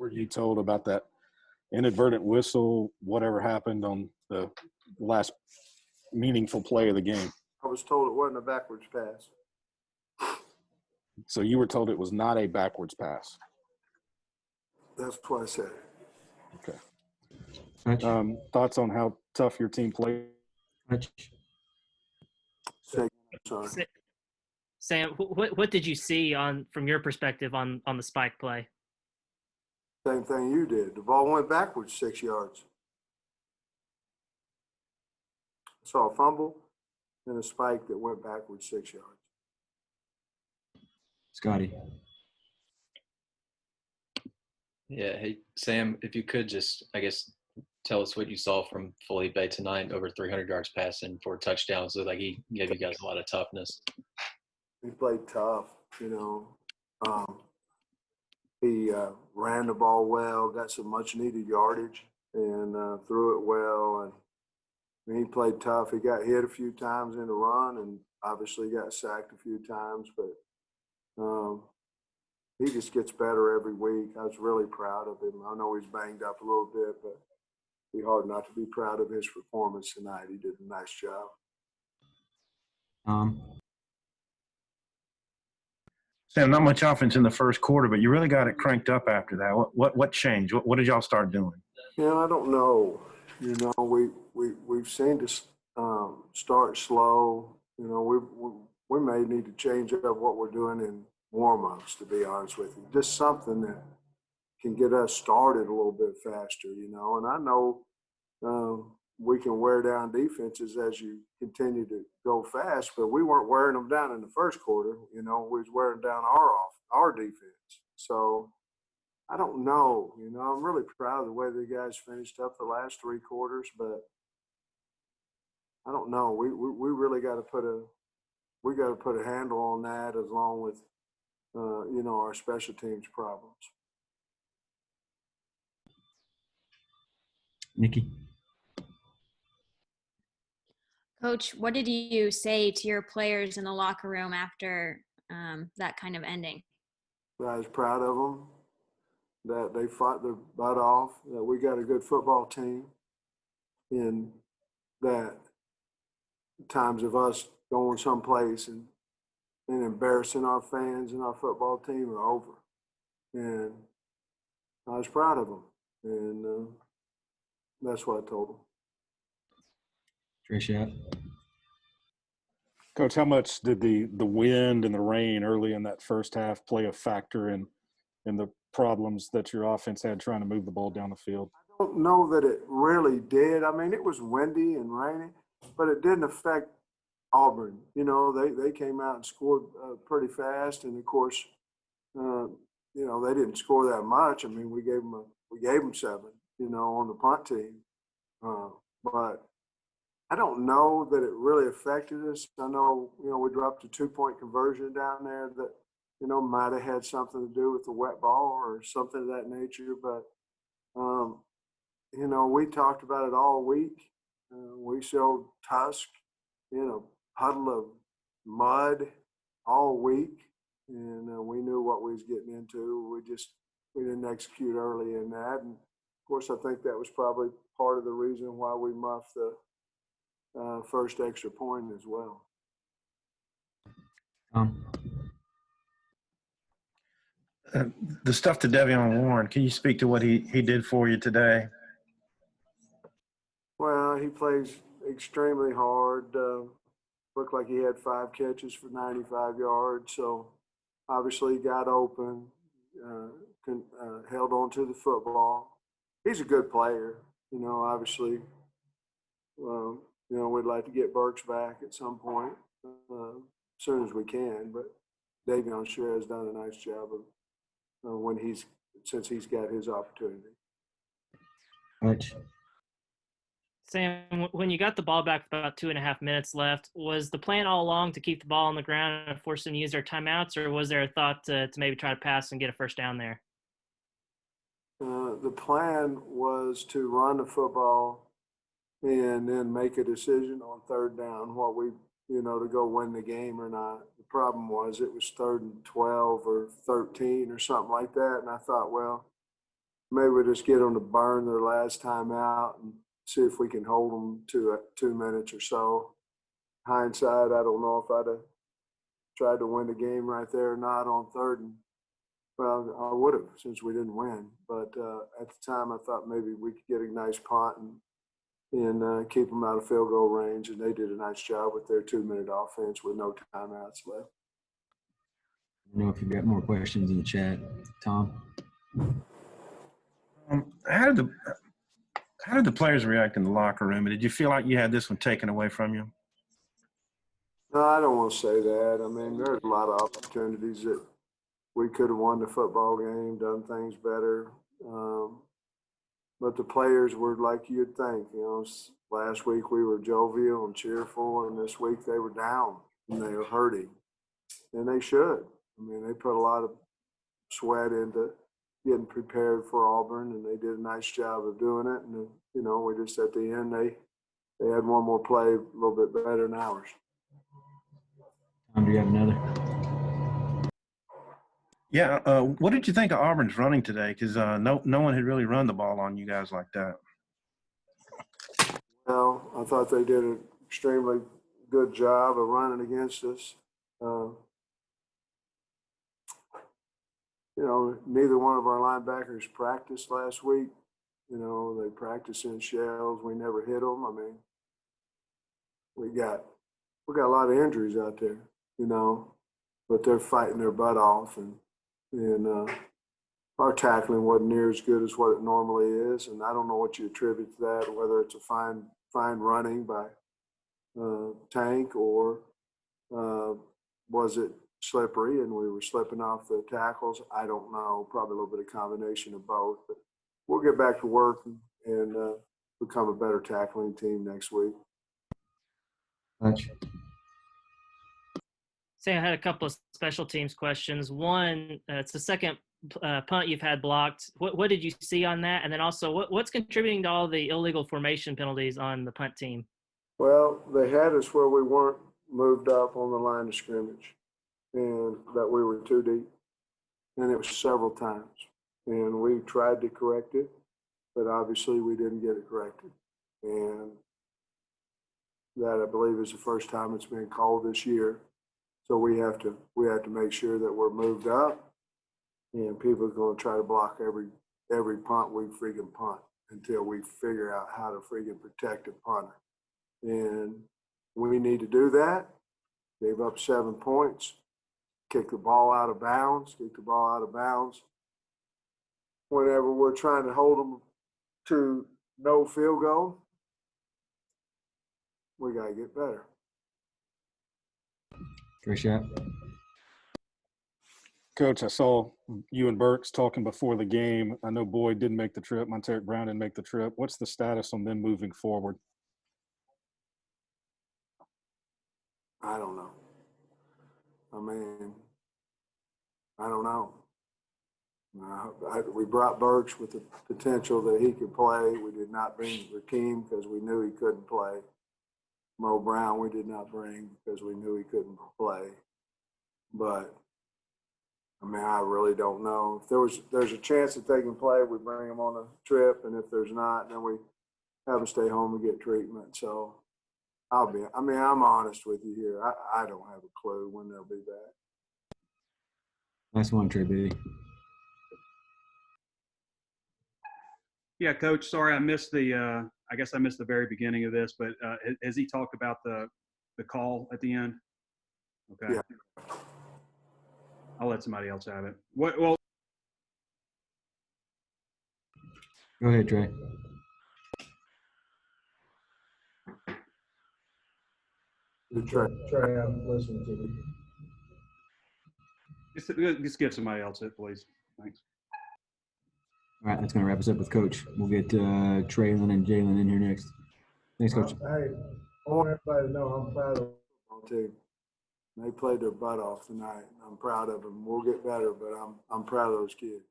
were you told about that inadvertent whistle, whatever happened on the last meaningful play of the game? I was told it wasn't a backwards pass. So you were told it was not a backwards pass. That's what I said. Okay. Thoughts on how tough your team played? Sorry. Sam, what did you see from your perspective on the spike play? Same thing you did. The ball went backwards 6 yards. I saw a fumble and a spike that went backwards 6 yards. Scotty. Yeah. Hey, Sam, if you could just, I guess, tell us what you saw from Felipe tonight, over 300 yards passing, 4 touchdowns. So, like, he gave you guys a lot of toughness. He played tough, you know. He ran the ball well, got some much-needed yardage, and threw it well. And he played tough. He got hit a few times in the run and obviously got sacked a few times. But he just gets better every week. I was really proud of him. I know he's banged up a little bit, but it'd be hard not to be proud of his performance tonight. He did a nice job. Sam, not much offense in the first quarter, but you really got it cranked up after that. What changed? What did y'all start doing? Yeah, I don't know. You know, we've seen to start slow. You know, we may need to change up what we're doing in warm-ups, to be honest with you. Just something that can get us started a little bit faster, you know. And I know we can wear down defenses as you continue to go fast, but we weren't wearing them down in the first quarter. You know, we was wearing down our defense. So I don't know. You know, I'm really proud of the way the guys finished up the last 3 quarters, but I don't know. We really got to put a handle on that, along with you know, our special teams problems. Nikki. Coach, what did you say to your players in the locker room after that kind of ending? I was proud of them, that they fought their butt off, that we got a good football team, and that times of us going someplace and embarrassing our fans and our football team are over. And I was proud of them, and that's what I told them. Tricia. Coach, how much did the wind and the rain early in that first half play a factor in the problems that your offense had trying to move the ball down the field? I don't know that it really did. I mean, it was windy and rainy, but it didn't affect Auburn. You know, they came out and scored pretty fast, and of course, you know, they didn't score that much. I mean, we gave them 7, you know, on the punt team, but I don't know that it really affected us. I know, you know, we dropped a 2-point conversion down there that, you know, might have had something to do with the wet ball or something of that nature. But, you know, we talked about it all week. We showed tusk in a puddle of mud all week, and we knew what we was getting into. We didn't execute early in that. And, of course, I think that was probably part of the reason why we muffed the first extra point as well. The stuff to Devion Warren, can you speak to what he did for you today? Well, he plays extremely hard. Looked like he had 5 catches for 95 yards. So obviously he got open, held on to the football. He's a good player. You know, obviously, you know, we'd like to get Burks back at some point, as soon as we can. But Davion sure has done a nice job of since he's got his opportunity. Coach. Sam, when you got the ball back with about 2.5 minutes left, was the plan all along to keep the ball on the ground and force them to use their timeouts, or was there a thought to maybe try to pass and get a first down there? The plan was to run the football and then make a decision on 3rd down, to go win the game or not. The problem was it was 3rd and 12 or 13 or something like that. And I thought, well, maybe we just get them to burn their last time out and see if we can hold them to 2 minutes or so. Hindsight, I don't know if I'd have tried to win the game right there or not on third. And, well, I would have since we didn't win. But at the time, I thought maybe we could get a nice punt and keep them out of field goal range. And they did a nice job with their 2-minute offense with no timeouts left. I don't know if you've got more questions in the chat, Tom. How did the players react in the locker room? Did you feel like you had this one taken away from you? No, I don't want to say that. I mean, there's a lot of opportunities that we could have won the football game, done things better. But the players were like you'd think. You know, last week we were jovial and cheerful, and this week they were down and they were hurting. And they should. I mean, they put a lot of sweat into getting prepared for Auburn, and they did a nice job of doing it. And, you know, we just at the end, they had one more play a little bit better than ours. Tom, do you have another? Yeah. What did you think of Auburn's running today? Because no one had really run the ball on you guys like that. Well, I thought they did an extremely good job of running against us. You know, neither one of our linebackers practiced last week. You know, they practiced in shells. We never hit them. I mean, we got a lot of injuries out there, you know, but they're fighting their butt off, and our tackling wasn't near as good as what it normally is. And I don't know what you attribute to that, whether it's a fine running by Tank or was it slippery and we were slipping off the tackles. I don't know, probably a little bit of combination of both, but we'll get back to work and become a better tackling team next week. Hutch. Say I had a couple of special teams questions. One, it's the second punt you've had blocked. What did you see on that? And then also, what's contributing to all the illegal formation penalties on the punt team? Well, they had us where we weren't moved up on the line of scrimmage and that we were too deep. And it was several times. And we tried to correct it, but obviously we didn't get it corrected. And that, I believe, is the first time it's been called this year. So we have to make sure that we're moved up, and people are going to try to block every punt we freaking punt until we figure out how to freaking protect a punter. And we need to do that. Gave up 7 points, kick the ball out of bounds, whenever we're trying to hold them to no field goal. We got to get better. Tricia. Coach, I saw you and Burks talking before the game. I know Boyd didn't make the trip. Monteric Brown didn't make the trip. What's the status on them moving forward? I don't know. I mean, I don't know. We brought Burks with the potential that he could play. We did not bring Rakeem because we knew he couldn't play. Mo Brown we did not bring because we knew he couldn't play. But, I mean, I really don't know. If there's a chance that they can play, we bring them on a trip. And if there's not, then we have them stay home and get treatment. So I'm honest with you here. I don't have a clue when they'll be back. Last one, Trey B. Yeah, Coach. Sorry, I missed the. I guess I missed the very beginning of this, but has he talked about the call at the end? Okay. Yeah. I'll let somebody else have it. Well. Go ahead, Trey. Trey, I'm listening to you. Just give somebody else it, please. Thanks. All right, that's going to wrap us up with Coach. We'll get Traylon and Jalen in here next. Thanks, Coach. Hey, I want everybody to know I'm proud of the football team. They played their butt off tonight. I'm proud of them. We'll get better, but I'm proud of those kids.